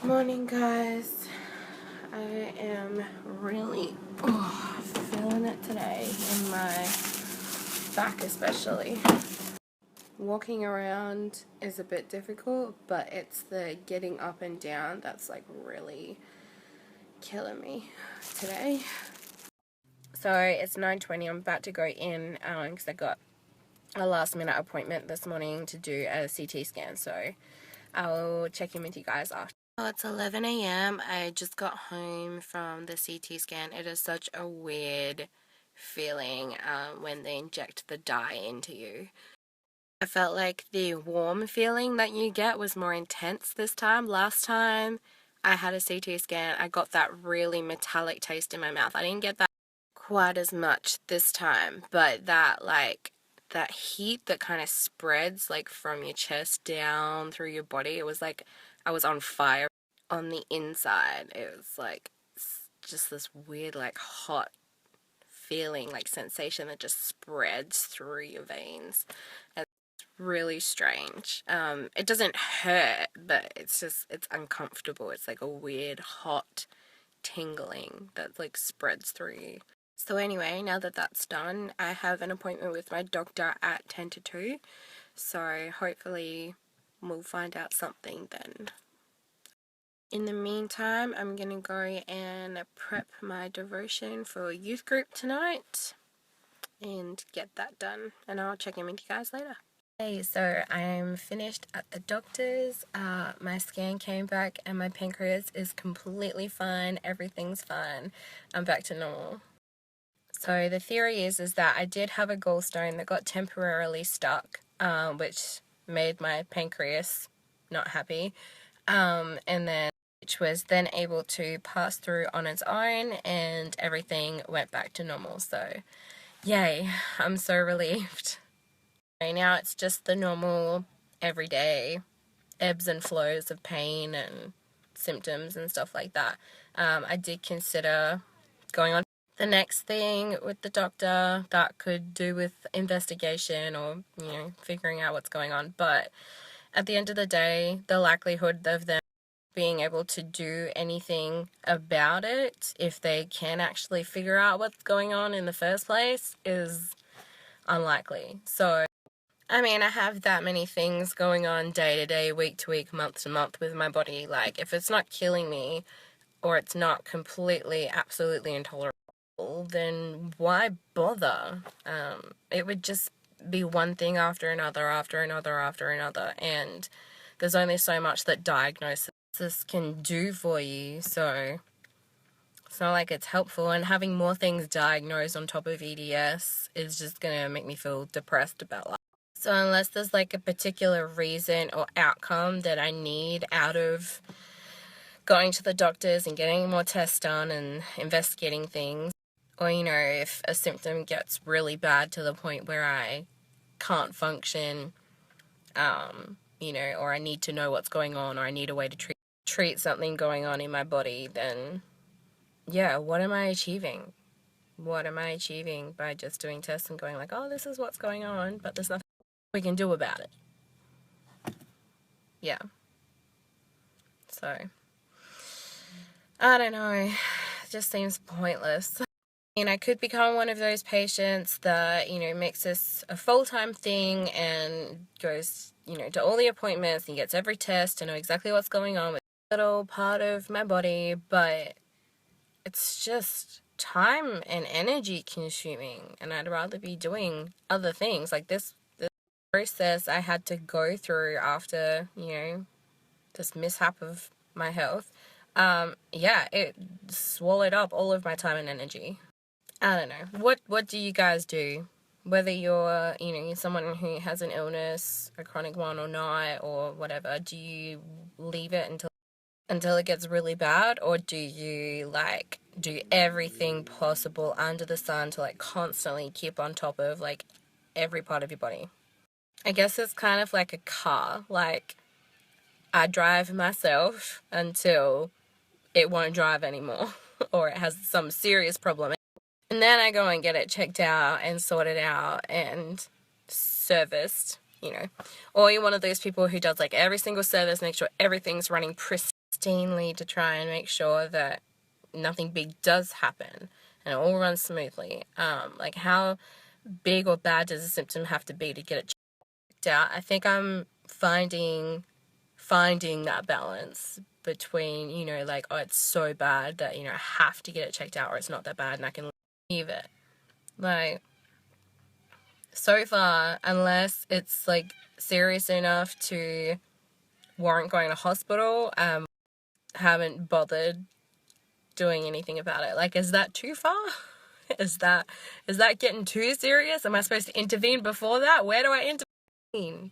Morning, guys. I am really feeling it today in my back, especially. Walking around is a bit difficult, but it's the getting up and down that's like really killing me today. So it's 9:20. I'm about to go in because I got a last minute appointment this morning to do a CT scan. So I'll check in with you guys after. Oh, it's 11 a.m. I just got home from the CT scan. It is such a weird feeling when they inject the dye into you. I felt like the warm feeling that you get was more intense this time. Last time I had a CT scan, I got that really metallic taste in my mouth. I didn't get that quite as much this time, but that heat that kind of spreads like from your chest down through your body, it was like I was on fire on the inside. It was like just this weird like hot feeling, like sensation that just spreads through your veins. And it's really strange. It doesn't hurt, but it's uncomfortable. It's like a weird hot tingling that like spreads through you. So anyway, now that that's done, I have an appointment with my doctor at 10 to 2. So hopefully we'll find out something then. In the meantime, I'm going to go and prep my devotion for youth group tonight and get that done. And I'll check in with you guys later. Hey, so I'm finished at the doctor's. My scan came back and my pancreas is completely fine. Everything's fine. I'm back to normal. So the theory is that I did have a gallstone that got temporarily stuck, which made my pancreas not happy, and then which was then able to pass through on its own, and everything went back to normal. So, yay! I'm so relieved. Now it's just the normal, everyday ebbs and flows of pain and symptoms and stuff like that. I did consider going on the next thing with the doctor that could do with investigation or, figuring out what's going on. But at the end of the day, the likelihood of them being able to do anything about it, if they can actually figure out what's going on in the first place, is unlikely. So, I mean, I have that many things going on day to day, week to week, month to month with my body. Like, if it's not killing me or it's not completely, absolutely intolerable, then why bother? It would just be one thing after another, and there's only so much that diagnosis can do for you, so it's not like it's helpful, and having more things diagnosed on top of EDS is just gonna make me feel depressed about life. So unless there's like a particular reason or outcome that I need out of going to the doctors and getting more tests done and investigating things, or, if a symptom gets really bad to the point where I can't function, or I need to know what's going on, or I need a way to treat something going on in my body, then, yeah, what am I achieving? What am I achieving by just doing tests and going like, oh, this is what's going on, but there's nothing we can do about it? Yeah. So, I don't know. It just seems pointless. And I could become one of those patients that, makes this a full-time thing and goes, to all the appointments and gets every test to know exactly what's going on with a little part of my body, but it's just time and energy consuming, and I'd rather be doing other things. Like this process I had to go through after, this mishap of my health, it swallowed up all of my time and energy. I don't know. What do you guys do? Whether you're, someone who has an illness, a chronic one or not, or whatever, do you leave it until it gets really bad, or do you, do everything possible under the sun to, constantly keep on top of, every part of your body? I guess it's kind of like a car. I drive myself until it won't drive anymore, or it has some serious problem. And then I go and get it checked out and sorted out and serviced, Or you're one of those people who does every single service, make sure everything's running pristine pristinely to try and make sure that nothing big does happen and it all runs smoothly. Like, how big or bad does a symptom have to be to get it checked out? I think I'm finding that balance between, you know, like, oh, it's so bad that, you know, I have to get it checked out, or it's not that bad and I can leave it. Like, so far, unless it's like serious enough to warrant going to hospital, haven't bothered doing anything about it. Like, is that too far? Is that getting too serious? Am I supposed to intervene before that? Where do I intervene?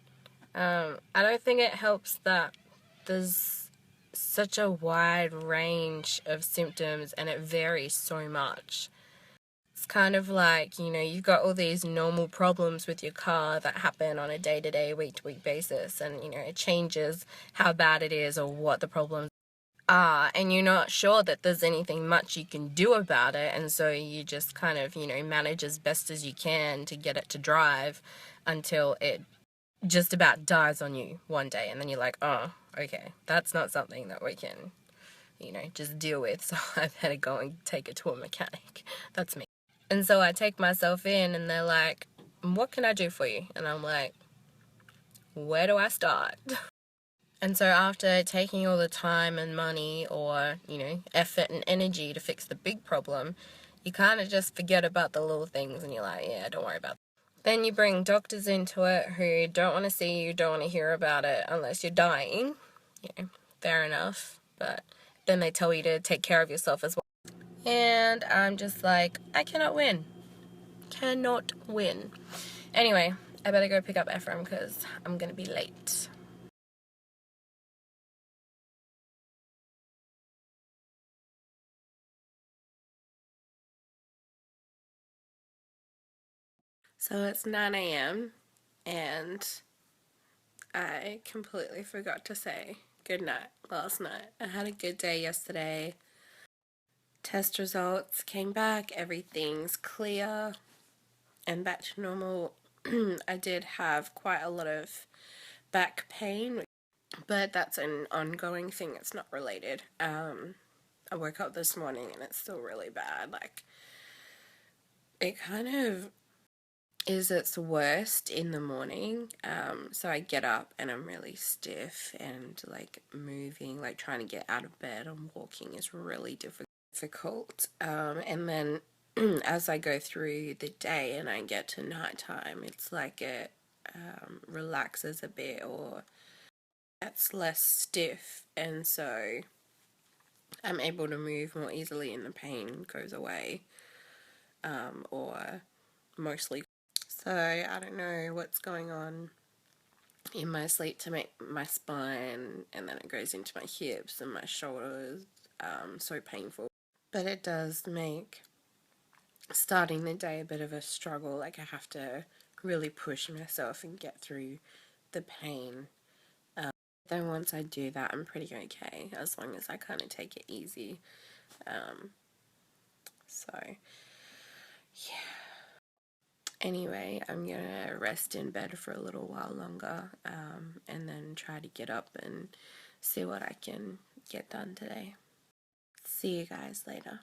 I don't think it helps that there's such a wide range of symptoms and it varies so much. It's kind of like, you know, you've got all these normal problems with your car that happen on a day-to-day, week-to-week basis, and, you know, it changes how bad it is or what the problems are, and you're not sure that there's anything much you can do about it, and so you just kind of, you know, manage as best as you can to get it to drive until it just about dies on you one day, and then you're like, oh, okay, that's not something that we can, you know, just deal with, so I better go and take it to a mechanic. That's me. And so I take myself in and they're like, what can I do for you? And I'm like, where do I start? And so after taking all the time and money, or, you know, effort and energy to fix the big problem, you kind of just forget about the little things and you're like, yeah, don't worry about it. Then you bring doctors into it who don't want to see you, don't want to hear about it unless you're dying. You know, fair enough. But then they tell you to take care of yourself as well. And I'm just like, I cannot win. Cannot win. Anyway, I better go pick up Ephraim because I'm going to be late. So it's 9 a.m. and I completely forgot to say good night last night. I had a good day yesterday. Test results came back, everything's clear and back to normal. I did have quite a lot of back pain, but that's an ongoing thing. It's not related. I woke up this morning and it's still really bad. Like, it kind of is its worst in the morning. So I get up and I'm really stiff, and like moving, like trying to get out of bed and walking is really difficult. And then as I go through the day and I get to nighttime, it's like it relaxes a bit or gets less stiff, and so I'm able to move more easily and the pain goes away, or mostly. So I don't know what's going on in my sleep to make my spine, and then it goes into my hips and my shoulders, so painful. But it does make starting the day a bit of a struggle. Like, I have to really push myself and get through the pain. Then once I do that, I'm pretty okay, as long as I kind of take it easy. So, yeah. Anyway, I'm gonna rest in bed for a little while longer, and then try to get up and see what I can get done today. See you guys later.